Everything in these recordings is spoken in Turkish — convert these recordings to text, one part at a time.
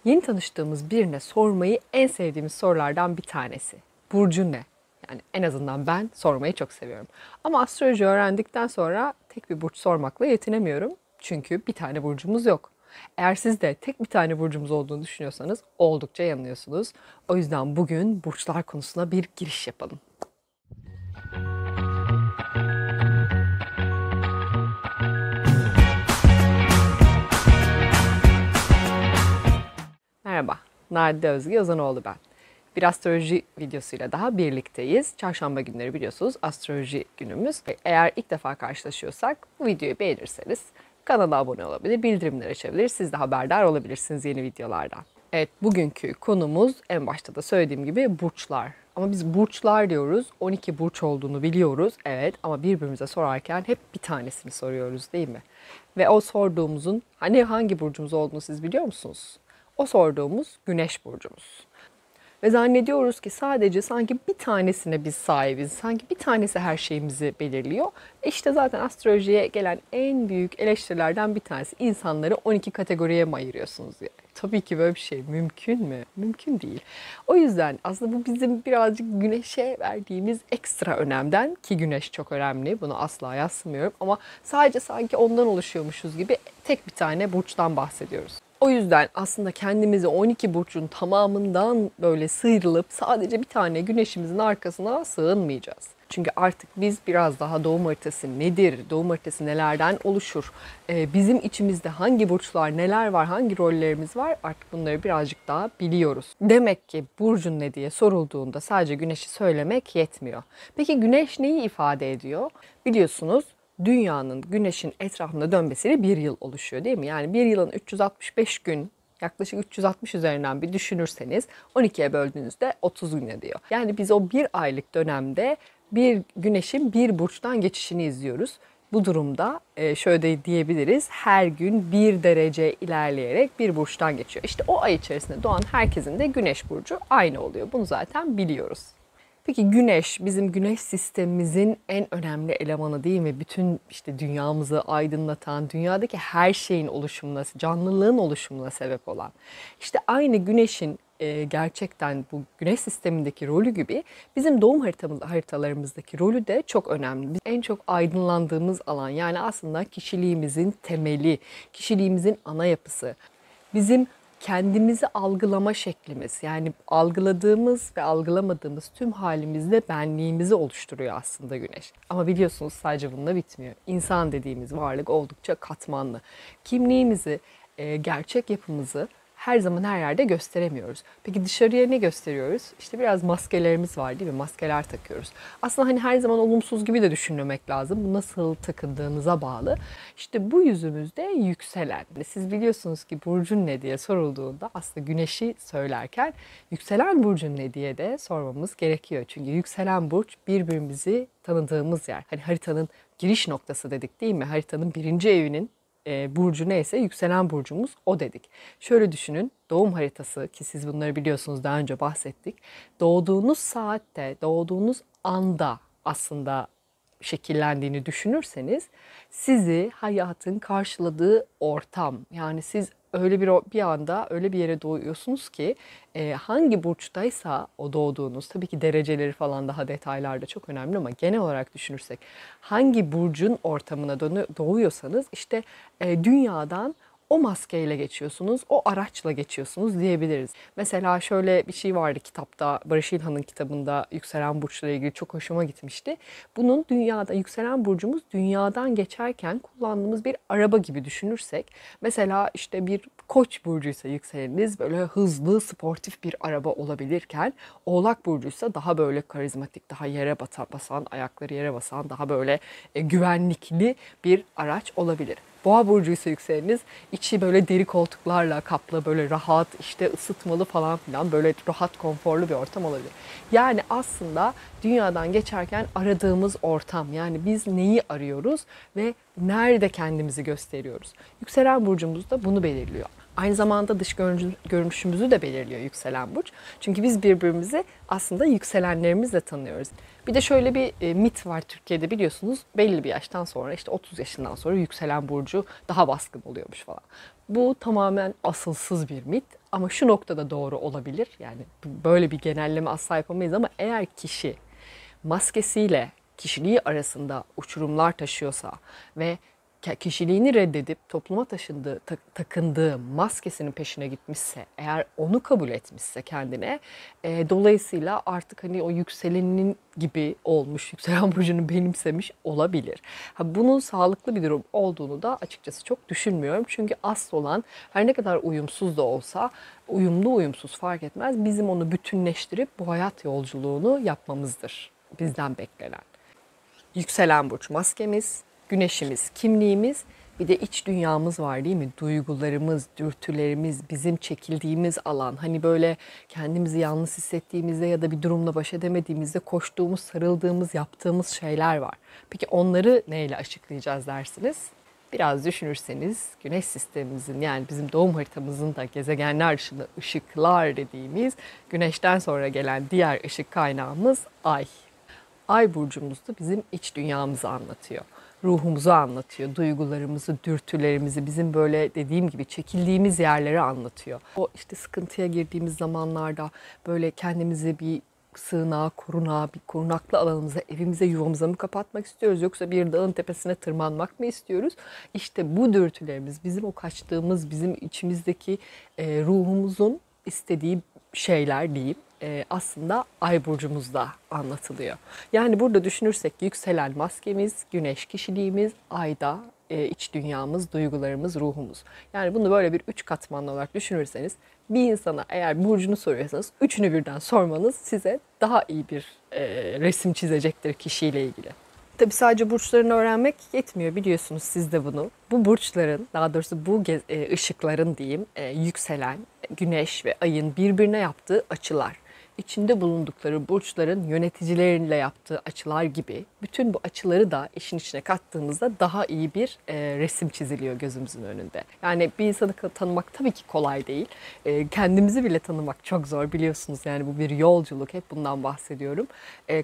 Yeni tanıştığımız birine sormayı en sevdiğimiz sorulardan bir tanesi. Burcun ne? Yani en azından ben sormayı çok seviyorum. Ama astroloji öğrendikten sonra tek bir burç sormakla yetinemiyorum. Çünkü bir tane burcumuz yok. Eğer siz de tek bir tane burcumuz olduğunu düşünüyorsanız oldukça yanılıyorsunuz. O yüzden bugün burçlar konusuna bir giriş yapalım. Merhaba, Nadide Özge Ozanoğlu ben. Bir astroloji videosuyla daha birlikteyiz. Çarşamba günleri biliyorsunuz astroloji günümüz. Eğer ilk defa karşılaşıyorsak bu videoyu beğenirseniz kanala abone olabilir, bildirimleri açabilir. Siz de haberdar olabilirsiniz yeni videolardan. Evet, bugünkü konumuz en başta da söylediğim gibi burçlar. Ama biz burçlar diyoruz, 12 burç olduğunu biliyoruz. Evet, ama birbirimize sorarken hep bir tanesini soruyoruz değil mi? Ve o sorduğumuzun hani hangi burcumuz olduğunu siz biliyor musunuz? O sorduğumuz Güneş burcumuz. Ve zannediyoruz ki sadece sanki bir tanesine biz sahibiz. Sanki bir tanesi her şeyimizi belirliyor. İşte zaten astrolojiye gelen en büyük eleştirilerden bir tanesi. İnsanları 12 kategoriye mi ayırıyorsunuz diye. Tabii ki böyle bir şey mümkün mü? Mümkün değil. O yüzden aslında bu bizim birazcık güneşe verdiğimiz ekstra önemden, ki güneş çok önemli, bunu asla yadsımıyorum, ama sadece sanki ondan oluşuyormuşuz gibi tek bir tane burçtan bahsediyoruz. O yüzden aslında kendimizi 12 burcun tamamından böyle sıyrılıp sadece bir tane güneşimizin arkasına sığınmayacağız. Çünkü artık biz biraz daha doğum haritası nedir, doğum haritası nelerden oluşur, bizim içimizde hangi burçlar neler var, hangi rollerimiz var, artık bunları birazcık daha biliyoruz. Demek ki burcun ne diye sorulduğunda sadece güneşi söylemek yetmiyor. Peki güneş neyi ifade ediyor? Biliyorsunuz Dünyanın Güneş'in etrafında dönmesiyle bir yıl oluşuyor değil mi? Yani bir yılın 365 gün, yaklaşık 360 üzerinden bir düşünürseniz 12'ye böldüğünüzde 30 gün ediyor. Yani biz o bir aylık dönemde bir güneşin bir burçtan geçişini izliyoruz. Bu durumda şöyle de diyebiliriz, her gün 1 derece ilerleyerek bir burçtan geçiyor. İşte o ay içerisinde doğan herkesin de güneş burcu aynı oluyor. Bunu zaten biliyoruz. Peki güneş, bizim güneş sistemimizin en önemli elemanı değil mi? Bütün işte dünyamızı aydınlatan, dünyadaki her şeyin oluşumuna, canlılığın oluşumuna sebep olan. İşte aynı güneşin gerçekten bu güneş sistemindeki rolü gibi bizim doğum haritalarımızdaki rolü de çok önemli. Biz en çok aydınlandığımız alan, yani aslında kişiliğimizin temeli, kişiliğimizin ana yapısı. Bizim kendimizi algılama şeklimiz, yani algıladığımız ve algılamadığımız tüm halimizde benliğimizi oluşturuyor aslında güneş. Ama biliyorsunuz sadece bununla bitmiyor. İnsan dediğimiz varlık oldukça katmanlı. Kimliğimizi, gerçek yapımızı her zaman her yerde gösteremiyoruz. Peki dışarıya ne gösteriyoruz? İşte biraz maskelerimiz var değil mi? Maskeler takıyoruz. Aslında hani her zaman olumsuz gibi de düşünmemek lazım. Bu nasıl takındığınıza bağlı. İşte bu yüzümüzde yükselen. Siz biliyorsunuz ki burcun ne diye sorulduğunda aslında güneşi söylerken yükselen burcun ne diye de sormamız gerekiyor. Çünkü yükselen burç birbirimizi tanıdığımız yer. Hani haritanın giriş noktası dedik değil mi? Haritanın birinci evinin burcu neyse yükselen burcumuz o dedik. Şöyle düşünün, doğum haritası, ki siz bunları biliyorsunuz, daha önce bahsettik. Doğduğunuz saatte, doğduğunuz anda aslında şekillendiğini düşünürseniz sizi hayatın karşıladığı ortam, yani siz öyle bir anda öyle bir yere doğuyorsunuz ki hangi burçtaysa o doğduğunuz, tabii ki dereceleri falan daha detaylarda çok önemli, ama genel olarak düşünürsek hangi burcun ortamına doğuyorsanız işte dünyadan o maskeyle geçiyorsunuz, o araçla geçiyorsunuz diyebiliriz. Mesela şöyle bir şey vardı kitapta, Barış İlhan'ın kitabında yükselen burçlarla ilgili, çok hoşuma gitmişti. Bunun dünyada, yükselen burcumuz dünyadan geçerken kullandığımız bir araba gibi düşünürsek, mesela işte bir Koç burcuysa yükseleniniz böyle hızlı, sportif bir araba olabilirken, Oğlak burcuysa daha böyle karizmatik, daha yere basan, ayakları yere basan, daha böyle güvenlikli bir araç olabilir. Boğa burcuysa yükseleniniz içi böyle deri koltuklarla kaplı, böyle rahat, işte ısıtmalı falan filan, böyle rahat, konforlu bir ortam olabilir. Yani aslında dünyadan geçerken aradığımız ortam, yani biz neyi arıyoruz ve nerede kendimizi gösteriyoruz? Yükselen burcumuz da bunu belirliyor. Aynı zamanda dış görünüşümüzü de belirliyor yükselen burç. Çünkü biz birbirimizi aslında yükselenlerimizle tanıyoruz. Bir de şöyle bir mit var Türkiye'de, biliyorsunuz. Belli bir yaştan sonra, işte 30 yaşından sonra yükselen burcu daha baskın oluyormuş falan. Bu tamamen asılsız bir mit ama şu noktada doğru olabilir. Yani böyle bir genelleme asla yapamayız ama eğer kişi maskesiyle kişiliği arasında uçurumlar taşıyorsa ve kişiliğini reddedip topluma takındığı maskesinin peşine gitmişse, eğer onu kabul etmişse kendine, dolayısıyla artık hani o yükselenin gibi olmuş, yükselen burcunu benimsemiş olabilir. Bunun sağlıklı bir durum olduğunu da açıkçası çok düşünmüyorum. Çünkü asıl olan, her ne kadar uyumsuz da olsa, uyumlu uyumsuz fark etmez, bizim onu bütünleştirip bu hayat yolculuğunu yapmamızdır bizden beklenen. Yükselen burç maskemiz, güneşimiz kimliğimiz, bir de iç dünyamız var değil mi? Duygularımız, dürtülerimiz, bizim çekildiğimiz alan. Hani böyle kendimizi yalnız hissettiğimizde ya da bir durumla baş edemediğimizde koştuğumuz, sarıldığımız, yaptığımız şeyler var. Peki onları neyle açıklayacağız dersiniz? Biraz düşünürseniz güneş sistemimizin, yani bizim doğum haritamızın da gezegenler dışında ışıklar dediğimiz güneşten sonra gelen diğer ışık kaynağımız Ay. Ay burcumuz da bizim iç dünyamızı anlatıyor. Ruhumuzu anlatıyor, duygularımızı, dürtülerimizi, bizim böyle dediğim gibi çekildiğimiz yerleri anlatıyor. O işte sıkıntıya girdiğimiz zamanlarda böyle kendimizi bir sığınağa, korunağa, bir korunaklı alanımıza, evimize, yuvamıza mı kapatmak istiyoruz? Yoksa bir dağın tepesine tırmanmak mı istiyoruz? İşte bu dürtülerimiz, bizim o kaçtığımız, bizim içimizdeki ruhumuzun istediği şeyler diyeyim, aslında Ay burcumuzda anlatılıyor. Yani burada düşünürsek yükselen maskemiz, güneş kişiliğimiz, Ay'da iç dünyamız, duygularımız, ruhumuz. Yani bunu böyle bir 3 katmanlı olarak düşünürseniz, bir insana eğer burcunu soruyorsanız üçünü birden sormanız size daha iyi bir resim çizecektir kişiyle ilgili. Tabii sadece burçlarını öğrenmek yetmiyor, biliyorsunuz siz de bunu. Bu burçların, daha doğrusu bu ışıkların diyeyim, yükselen güneş ve ayın birbirine yaptığı açılar, içinde bulundukları burçların yöneticileriyle yaptığı açılar gibi bütün bu açıları da işin içine kattığımızda daha iyi bir resim çiziliyor gözümüzün önünde. Yani bir insanı tanımak tabii ki kolay değil. Kendimizi bile tanımak çok zor, biliyorsunuz. Yani bu bir yolculuk, hep bundan bahsediyorum.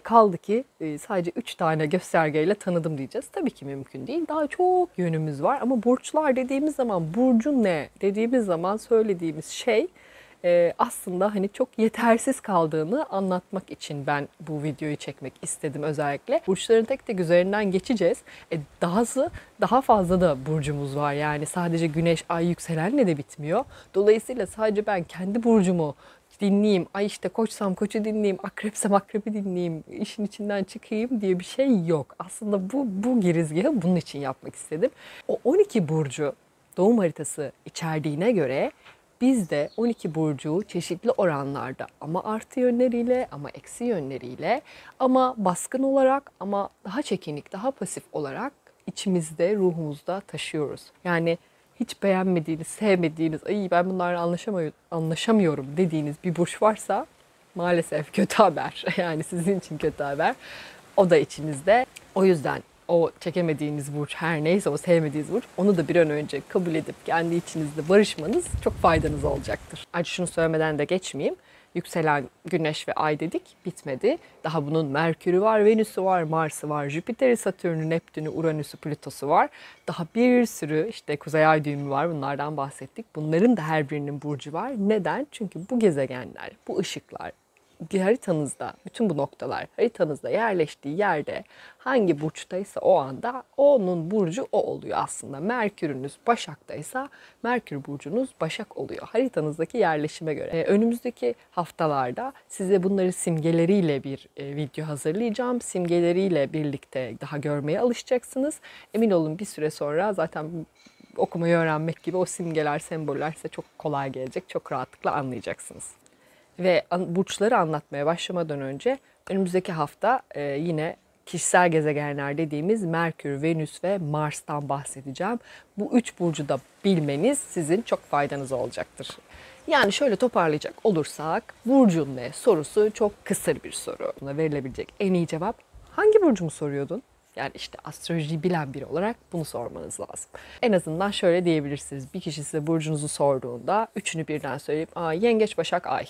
Kaldı ki sadece 3 tane göstergeyle tanıdım diyeceğiz. Tabii ki mümkün değil. Daha çok yönümüz var ama burçlar dediğimiz zaman, burcun ne dediğimiz zaman söylediğimiz şey aslında hani çok yetersiz kaldığını anlatmak için ben bu videoyu çekmek istedim özellikle. Burçların tek tek üzerinden geçeceğiz. Daha fazla da burcumuz var. Yani sadece güneş, ay, yükselenle de bitmiyor. Dolayısıyla sadece ben kendi burcumu dinleyeyim, ay işte koçsam koçu dinleyeyim, akrepsem akrebi dinleyeyim, işin içinden çıkayım diye bir şey yok. Aslında bu girizgahı bunun için yapmak istedim. O 12 burcu doğum haritası içerdiğine göre biz de 12 burcu çeşitli oranlarda, ama artı yönleriyle ama eksi yönleriyle, ama baskın olarak ama daha çekinik, daha pasif olarak içimizde, ruhumuzda taşıyoruz. Yani hiç beğenmediğiniz, sevmediğiniz, ay ben bunlarla anlaşamıyorum dediğiniz bir burç varsa maalesef kötü haber. Yani sizin için kötü haber. O da içinizde. O yüzden o çekemediğiniz burç her neyse, o sevmediğiniz burç, onu da bir an önce kabul edip kendi içinizde barışmanız çok faydanız olacaktır. Ayrıca şunu söylemeden de geçmeyeyim. Yükselen güneş ve ay dedik, bitmedi. Daha bunun Merkür'ü var, Venüs'ü var, Mars'ı var, Jüpiter'i, Satürn'ü, Neptün'ü, Uranüs'ü, Plüto'su var. Daha bir sürü işte kuzey ay düğümü var, bunlardan bahsettik. Bunların da her birinin burcu var. Neden? Çünkü bu gezegenler, bu ışıklar, haritanızda, bütün bu noktalar haritanızda yerleştiği yerde hangi burçtaysa o anda onun burcu o oluyor aslında. Merkürünüz Başak'taysa Merkür burcunuz Başak oluyor haritanızdaki yerleşime göre. Önümüzdeki haftalarda size bunları simgeleriyle bir video hazırlayacağım. Simgeleriyle birlikte daha görmeye alışacaksınız. Emin olun bir süre sonra zaten okumayı öğrenmek gibi o simgeler, semboller size çok kolay gelecek. Çok rahatlıkla anlayacaksınız. Ve burçları anlatmaya başlamadan önce önümüzdeki hafta yine kişisel gezegenler dediğimiz Merkür, Venüs ve Mars'tan bahsedeceğim. Bu 3 burcu da bilmeniz sizin çok faydanız olacaktır. Yani şöyle toparlayacak olursak, burcun ne sorusu çok kısır bir soru. Buna verilebilecek en iyi cevap, hangi burcumu soruyordun? Yani işte astrolojiyi bilen biri olarak bunu sormanız lazım. En azından şöyle diyebilirsiniz. Bir kişi size burcunuzu sorduğunda üçünü birden söyleyip Yengeç, Başak, Ay.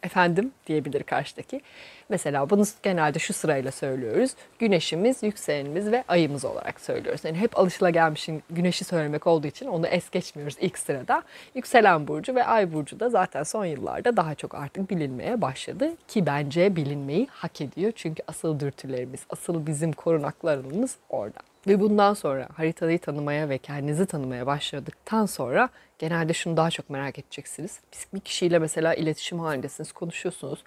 Efendim diyebilir karşıdaki. Mesela bunu genelde şu sırayla söylüyoruz. Güneşimiz, yükselenimiz ve ayımız olarak söylüyoruz. Yani hep alışılagelmişin güneşi söylemek olduğu için onu es geçmiyoruz ilk sırada. Yükselen burcu ve ay burcu da zaten son yıllarda daha çok artık bilinmeye başladı. Ki bence bilinmeyi hak ediyor. Çünkü asıl dürtülerimiz, asıl bizim korunaklı alanımız orada. Ve bundan sonra haritayı tanımaya ve kendinizi tanımaya başladıktan sonra genelde şunu daha çok merak edeceksiniz. Bir kişiyle mesela iletişim halindesiniz, konuşuyorsunuz.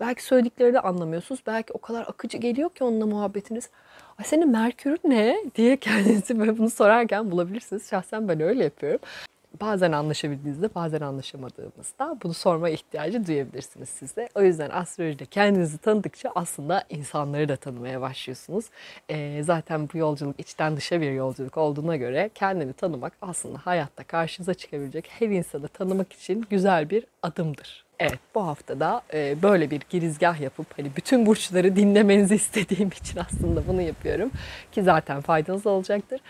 Belki söyledikleri de anlamıyorsunuz. Belki o kadar akıcı geliyor ki onunla muhabbetiniz. Ay senin Merkür'ün ne diye kendinizi böyle bunu sorarken bulabilirsiniz. Şahsen ben öyle yapıyorum. Bazen anlaşabildiğinizde, bazen anlaşamadığımızda bunu sorma ihtiyacı duyabilirsiniz siz de. O yüzden astrolojide kendinizi tanıdıkça aslında insanları da tanımaya başlıyorsunuz. Zaten bu yolculuk içten dışa bir yolculuk olduğuna göre kendini tanımak aslında hayatta karşınıza çıkabilecek her insanı tanımak için güzel bir adımdır. Evet, bu hafta da böyle bir girizgah yapıp hani bütün burçları dinlemenizi istediğim için aslında bunu yapıyorum. Ki zaten faydanız olacaktır.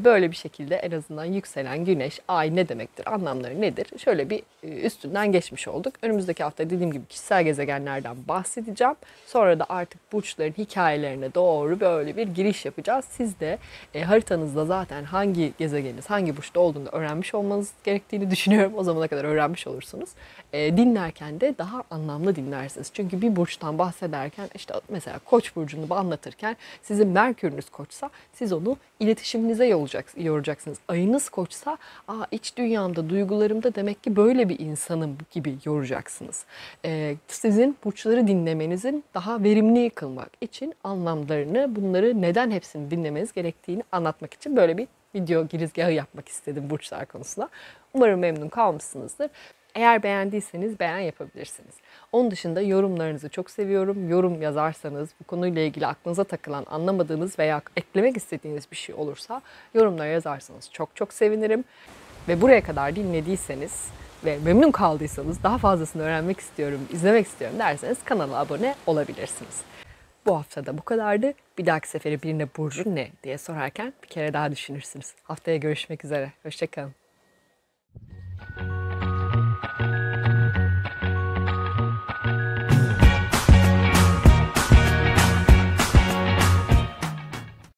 Böyle bir şekilde en azından yükselen güneş, ay ne demektir, anlamları nedir? Şöyle bir üstünden geçmiş olduk. Önümüzdeki hafta dediğim gibi kişisel gezegenlerden bahsedeceğim. Sonra da artık burçların hikayelerine doğru böyle bir giriş yapacağız. Siz de haritanızda zaten hangi gezegeniniz, hangi burçta olduğunu öğrenmiş olmanız gerektiğini düşünüyorum. O zamana kadar öğrenmiş olursunuz. Dinlerken de daha anlamlı dinlersiniz. Çünkü bir burçtan bahsederken işte mesela Koç burcunu anlatırken sizin Merkürünüz Koçsa siz onu iletişiminize yoracaksınız. Ayınız Koçsa iç dünyamda, duygularımda demek ki böyle bir insanım gibi yoracaksınız. Sizin burçları dinlemenizin daha verimli kılmak için anlamlarını, bunları neden hepsini dinlemeniz gerektiğini anlatmak için böyle bir video girizgahı yapmak istedim burçlar konusunda. Umarım memnun kalmışsınızdır. Eğer beğendiyseniz beğen yapabilirsiniz. Onun dışında yorumlarınızı çok seviyorum. Yorum yazarsanız, bu konuyla ilgili aklınıza takılan, anlamadığınız veya eklemek istediğiniz bir şey olursa yorumlara yazarsanız çok çok sevinirim. Ve buraya kadar dinlediyseniz ve memnun kaldıysanız, daha fazlasını öğrenmek istiyorum, izlemek istiyorum derseniz kanala abone olabilirsiniz. Bu hafta da bu kadardı. Bir dahaki sefere birine burcu ne diye sorarken bir kere daha düşünürsünüz. Haftaya görüşmek üzere. Hoşça kalın.